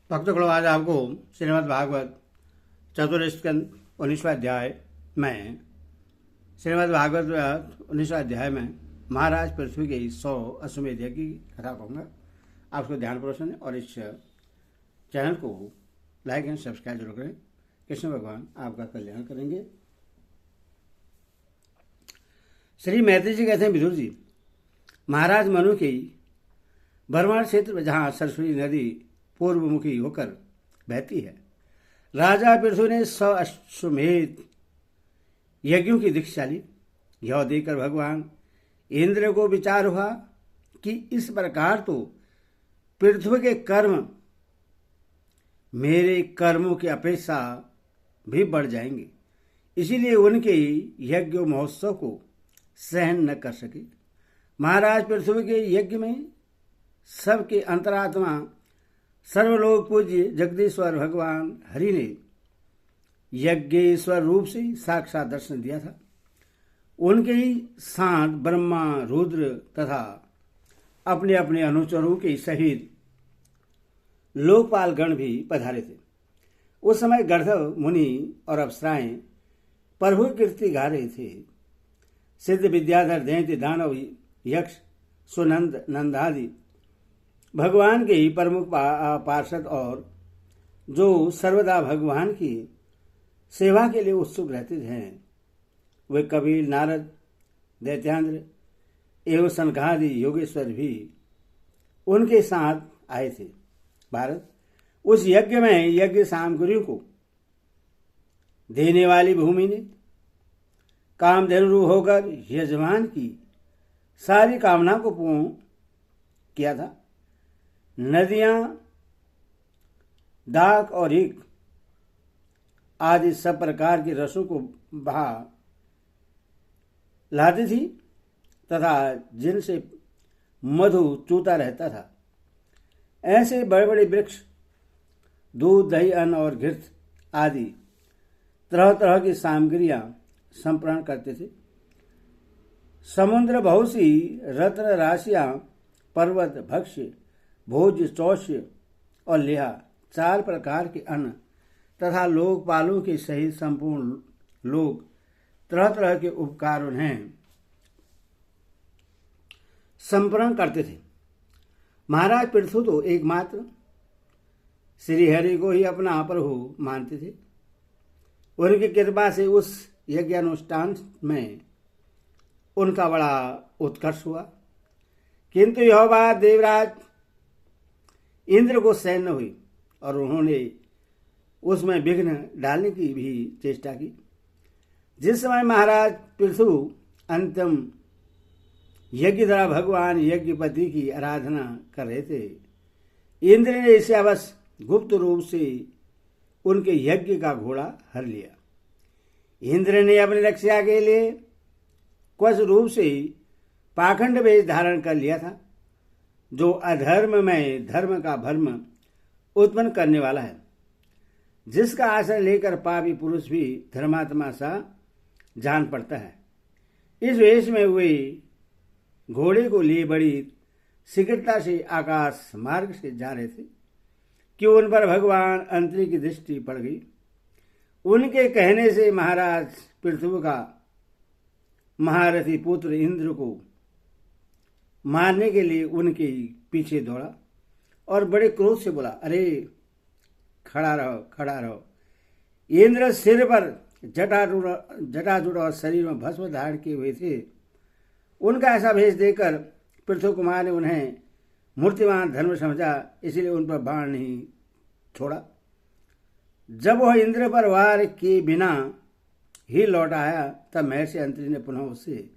भक्तगणों, आज आपको श्रीमद् भागवत चतुर्स्कंद 19वां अध्याय में महाराज पृथ्वी के 100 अश्वमेध यज्ञ की कथा कहूँगा। आप उसको ध्यानपूर्वक सुनें और इस चैनल को लाइक एंड सब्सक्राइब जरूर करें। कृष्ण भगवान आपका कल्याण करेंगे। श्री मैत्री जी कहते हैं, विदुर जी, महाराज मनु की बर्मा क्षेत्र में जहाँ सरस्वती नदी पूर्वमुखी होकर बहती है, राजा पृथु ने 100 अश्वमेध यज्ञों की दीक्षा ली। यह देकर भगवान इंद्र को विचार हुआ कि इस प्रकार तो पृथ्वी के कर्म मेरे कर्मों की अपेक्षा भी बढ़ जाएंगे, इसीलिए उनके यज्ञ महोत्सव को सहन न कर सके। महाराज पृथ्वी के यज्ञ में सबके अंतरात्मा सर्वलोक पूज्य जगदीश्वर भगवान हरि ने यज्ञेश्वर रूप से साक्षात दर्शन दिया था। उनके ही साथ ब्रह्मा, रुद्र तथा अपने अपने अनुचरों के सहित लोकपाल गण भी पधारे थे। उस समय गंधर्व मुनि और अप्सराएं प्रभु कीर्ति गा रहे थे। सिद्ध विद्याधर, दैत्य, दानव, यक्ष, सुनंद, नंदादि भगवान के ही प्रमुख पार्षद और जो सर्वदा भगवान की सेवा के लिए उत्सुक रहते हैं, वे कबीर, नारद, दैत्यान्द्र एवं सनकादि योगेश्वर भी उनके साथ आए थे। भारत, उस यज्ञ में यज्ञ सामग्रियों को देने वाली भूमि ने कामधेनु होकर यजमान की सारी कामना को पूर्ण किया था। नदियां दाख और ईख आदि सब प्रकार के रसों को बहा लाती थी तथा जिनसे मधु चूता रहता था। ऐसे बड़े बड़े वृक्ष दूध, दही, अन्न और घृत आदि तरह तरह की सामग्रियां संप्रण करते थे। समुद्र बहुत सी रत्न राशियां, पर्वत, भक्ष्य, भोज्य, चौष्य और लेहा 4 प्रकार के अन्न तथा लोकपालों के सहित संपूर्ण लोग तरह तरह के उपकार उन्हें संप्रण करते थे। महाराज पृथु तो एकमात्र श्रीहरि को ही अपना प्रभु मानते थे। उनकी कृपा से उस यज्ञानुष्ठान में उनका बड़ा उत्कर्ष हुआ, किंतु यह बात देवराज इंद्र को सहन न हुई और उन्होंने उसमें विघ्न डालने की भी चेष्टा की। जिस समय महाराज पृथु अंतिम यज्ञ द्वारा भगवान यज्ञपति की आराधना कर रहे थे, इंद्र ने इसे अवश्य गुप्त रूप से उनके यज्ञ का घोड़ा हर लिया। इंद्र ने अपनी रक्षा के लिए कुछ रूप से पाखंड वेश धारण कर लिया था, जो अधर्म में धर्म का भ्रम उत्पन्न करने वाला है, जिसका आश्रय लेकर पापी पुरुष भी धर्मात्मा सा जान पड़ता है। इस वेश में वे घोड़े को लिए बड़ी शीघ्रता से आकाश मार्ग से जा रहे थे कि उन पर भगवान अंतरी की दृष्टि पड़ गई। उनके कहने से महाराज पृथ्वी का महारथी पुत्र इंद्र को मारने के लिए उनके पीछे दौड़ा और बड़े क्रोध से बोला, अरे खड़ा रहो, खड़ा रहो। इंद्र सिर पर जटाजूट और शरीर में भस्म धारण किए हुए थे। उनका ऐसा भेष देखकर पृथु कुमार ने उन्हें मूर्तिमान धर्म समझा, इसलिए उन पर बाण नहीं छोड़ा। जब वह इंद्र पर वार के बिना ही लौट आया, तब महर्षि अंतरी ने पुनः उससे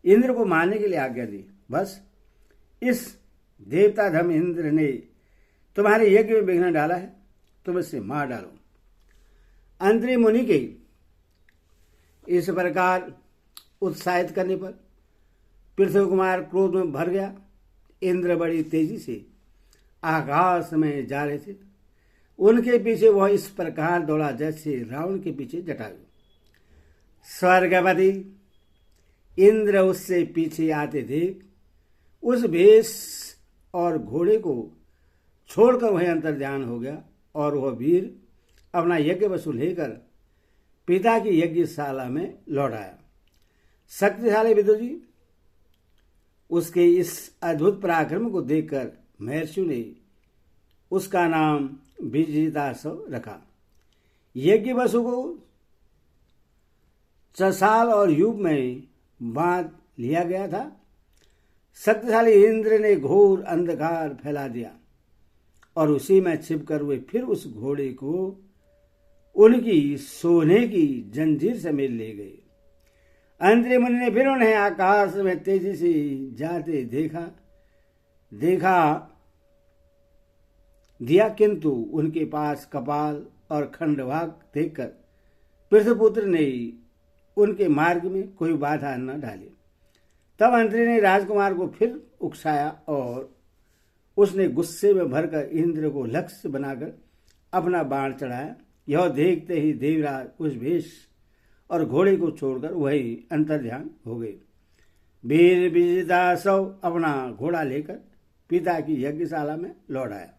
इंद्र को मारने के लिए आज्ञा दी। बस इस देवता धर्म इंद्र ने तुम्हारे यज्ञ में विघ्न डाला है, तुम इसे मार डालो। अंतरी मुनि के इस प्रकार उत्साहित करने पर पृथ्वी कुमार क्रोध में भर गया। इंद्र बड़ी तेजी से आकाश में जा रहे थे। उनके पीछे वह इस प्रकार दौड़ा जैसे रावण के पीछे जटायु। स्वर्गपति इंद्र उससे पीछे आते देख उस भेष और घोड़े को छोड़कर वहीं अंतर्ध्यान हो गया और वह वीर अपना यज्ञ वस्तु लेकर पिता की यज्ञशाला में लौट आया। शक्तिशाली विदुर जी उसके इस अद्भुत पराक्रम को देखकर महर्षि ने उसका नाम विजितासव रखा। यज्ञ वसु को चसाल और युग में बांध लिया गया था। शक्तिशाली इंद्र ने घोर अंधकार फैला दिया और उसी में छिपकर वे फिर उस घोड़े को उनकी सोने की जंजीर समेत ले गए। अंतरी मुनि ने फिर उन्हें आकाश में तेजी से जाते देखा दिया, किंतु उनके पास कपाल और खंडभाग देखकर पृथ्वीपुत्र ने उनके मार्ग में कोई बाधा न डाली। तब अंतरी ने राजकुमार को फिर उकसाया और उसने गुस्से में भरकर इंद्र को लक्ष्य बनाकर अपना बाण चढ़ाया। यह देखते ही देवराज उस भेष और घोड़े को छोड़कर वही अंतर्ध्यान हो गए। वीर विजितासव अपना घोड़ा लेकर पिता की यज्ञशाला में लौट आया।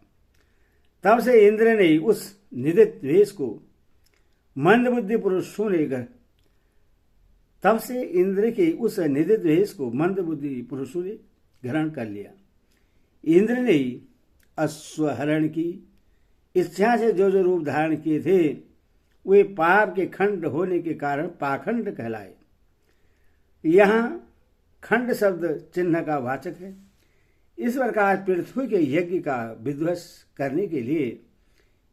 तब से इंद्र ने उस निदित वेश को मंदबुद्धि पुरुषों ने ग्रहण कर लिया। इंद्र ने अश्वहरण की इच्छा से जो जो रूप धारण किए थे वे पाप के खंड होने के कारण पाखंड कहलाए। यहाँ खंड शब्द चिन्ह का वाचक है। इस प्रकार पृथ्वी के यज्ञ का विध्वंस करने के लिए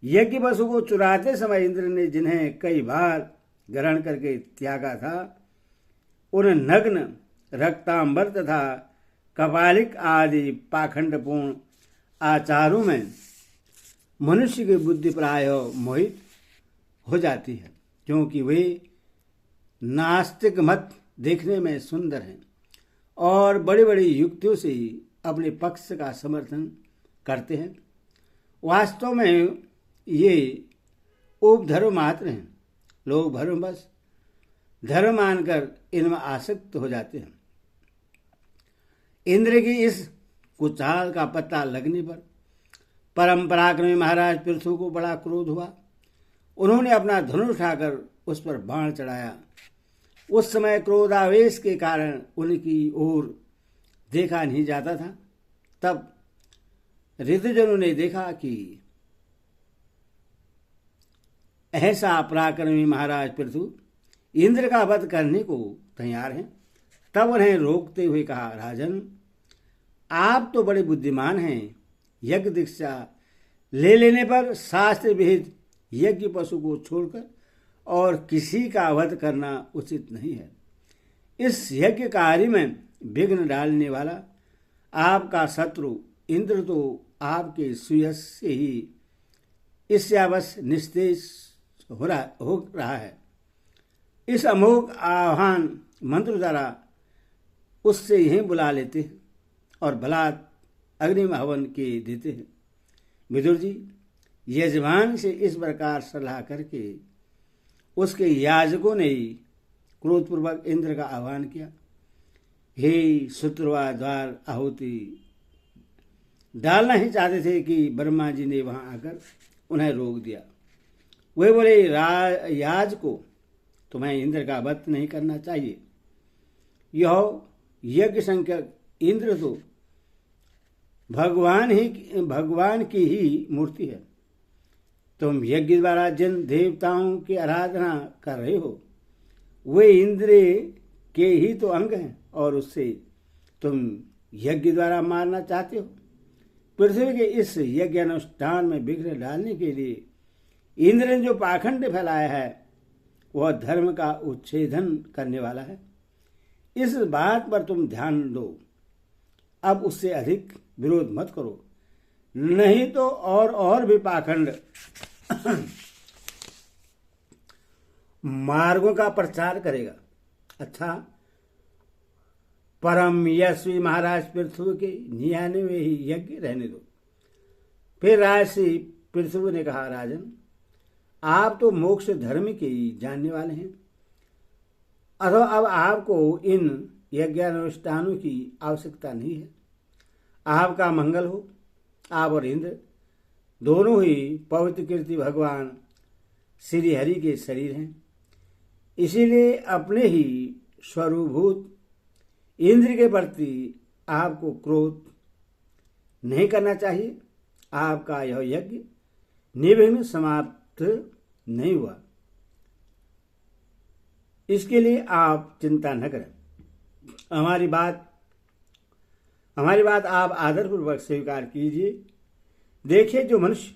यज्ञ वसु को चुराते समय इंद्र ने जिन्हें कई बार ग्रहण करके त्यागा था, उन नग्न, रक्तांबर तथा कपालिक आदि पाखंडपूर्ण आचारों में मनुष्य की बुद्धि प्राय मोहित हो जाती है, क्योंकि वे नास्तिक मत देखने में सुंदर हैं और बड़ी बड़ी युक्तियों से अपने पक्ष का समर्थन करते हैं। वास्तव में ये उपधर्म मात्र हैं। लोग भ्रमवश धर्म मानकर इनमें आसक्त हो जाते हैं। इंद्र की इस कुचाल का पता लगने पर परम पराक्रमी महाराज पृथु को बड़ा क्रोध हुआ। उन्होंने अपना धनुष उठाकर उस पर बाण चढ़ाया। उस समय क्रोधावेश के कारण उनकी ओर देखा नहीं जाता था। तब ऋतुजनों ने देखा कि ऐसा पराक्रमी महाराज पृथु इंद्र का वध करने को तैयार हैं। तब उन्हें रोकते हुए कहा, राजन, आप तो बड़े बुद्धिमान हैं। यज्ञ दीक्षा ले लेने पर शास्त्र विहित यज्ञ पशु को छोड़कर और किसी का वध करना उचित नहीं है। इस यज्ञ कार्य में विघ्न डालने वाला आपका शत्रु इंद्र तो आपके सुयश से ही ईर्ष्यावश निस्तेज हो रहा है। इस अमोघ आह्वान मंत्र द्वारा उससे यहीं बुला लेते हैं और बलात् अग्नि में हवन के देते हैं। विदुर जी, यजमान से इस प्रकार सलाह करके उसके याजकों ने क्रोधपूर्वक इंद्र का आह्वान किया। हे शुत्रवा द्वार आहुति डालना ही चाहते थे कि ब्रह्मा जी ने वहां आकर उन्हें रोक दिया। वे बोले, याज को तुम्हें इंद्र का वध नहीं करना चाहिए। यह यज्ञ संख्यक इंद्र तो भगवान की ही मूर्ति है। तुम यज्ञ द्वारा जिन देवताओं की आराधना कर रहे हो वे इंद्र के ही तो अंग हैं और उससे तुम यज्ञ द्वारा मारना चाहते हो। पृथ्वी के इस यज्ञ अनुष्ठान में विघ्न डालने के लिए इंद्र ने जो पाखंड फैलाया है वह धर्म का उच्छेदन करने वाला है। इस बात पर तुम ध्यान दो। अब उससे अधिक विरोध मत करो, नहीं तो और भी पाखंड मार्गों का प्रचार करेगा। अच्छा, परम यशस्वी महाराज पृथ्वी के 99 ही यज्ञ रहने दो। फिर राजसी पृथ्वी ने कहा, राजन, आप तो मोक्ष धर्म के जानने वाले हैं, अथवा अब आपको इन यज्ञानुष्ठानों की आवश्यकता नहीं है। आपका मंगल हो। आप और इंद्र दोनों ही पवित्र कीर्ति भगवान श्री हरि के शरीर हैं। इसीलिए अपने ही स्वरूभूत इंद्र के प्रति आपको क्रोध नहीं करना चाहिए। आपका यह यज्ञ निर्विघ्न समाप्त नहीं हुआ, इसके लिए आप चिंता न करें। हमारी बात आप आदरपूर्वक स्वीकार कीजिए। देखिए, जो मनुष्य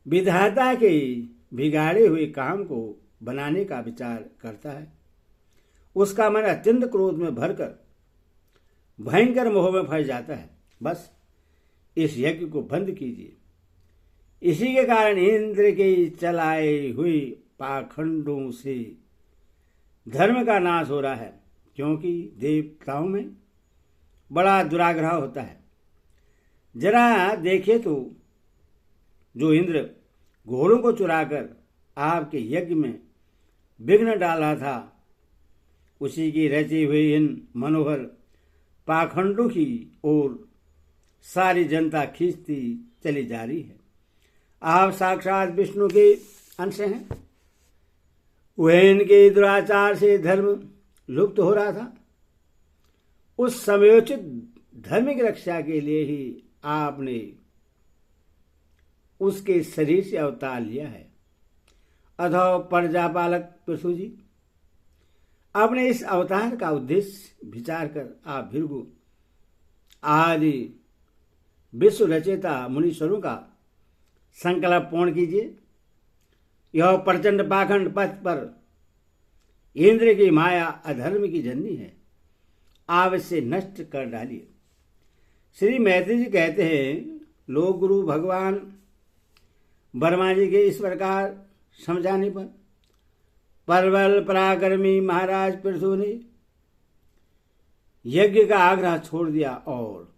विधाता के बिगाड़े हुए काम को बनाने का विचार करता है, उसका मन अत्यंत क्रोध में भरकर भयंकर मोह में फंस जाता है। बस इस यज्ञ को बंद कीजिए। इसी के कारण इंद्र के चलाए हुए पाखंडों से धर्म का नाश हो रहा है, क्योंकि देवताओं में बड़ा दुराग्रह होता है। जरा देखे तो जो इंद्र घोड़ों को चुराकर आपके यज्ञ में विघ्न डाला था, उसी की रची हुई इन मनोहर पाखंडों की ओर सारी जनता खींचती चली जा रही है। आप साक्षात विष्णु के अंश हैं। वह इनके दुराचार से धर्म लुप्त हो रहा था। उस समयोचित धर्म की रक्षा के लिए ही आपने उसके शरीर से अवतार लिया है। अथवा प्रजापालक पृथु जी, अपने इस अवतार का उद्देश्य विचार कर आप भृगु आदि विश्व रचयिता मुनीश्वरों का संकल्प पूर्ण कीजिए। यह प्रचंड पाखंड पथ पर इंद्र की माया अधर्म की जननी है, आप इसे नष्ट कर डालिए। श्री मैत्री जी कहते हैं, लोक गुरु भगवान वर्मा जी के इस प्रकार समझाने पर प्रबल पराक्रमी महाराज पृथु ने यज्ञ का आग्रह छोड़ दिया और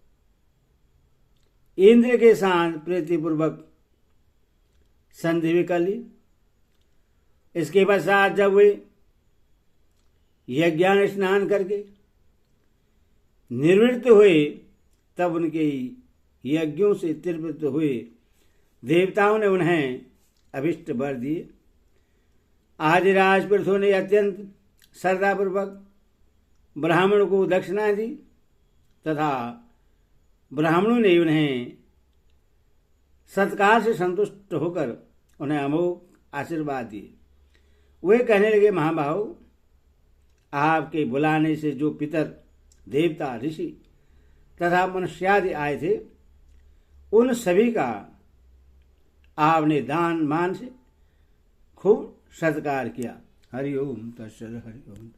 इंद्र के साथ प्रीतिपूर्वक संधि भी कर ली। इसके पश्चात जब वे यज्ञान स्नान करके निवृत्त हुए, तब उनके यज्ञों से तृप्त हुए देवताओं ने उन्हें अभिष्ट वर दिए। आदिराज पृथु ने अत्यंत श्रद्धापूर्वक ब्राह्मण को दक्षिणा दी तथा ब्राह्मणों ने उन्हें सत्कार से संतुष्ट होकर उन्हें अमोघ आशीर्वाद दिए। वे कहने लगे, महाबाहु, आपके बुलाने से जो पितर देवता ऋषि तथा मनुष्यादि आए थे, उन सभी का आपने दान मान से खूब सत्कार किया। हरि ओम तत्सत। हरि ओम।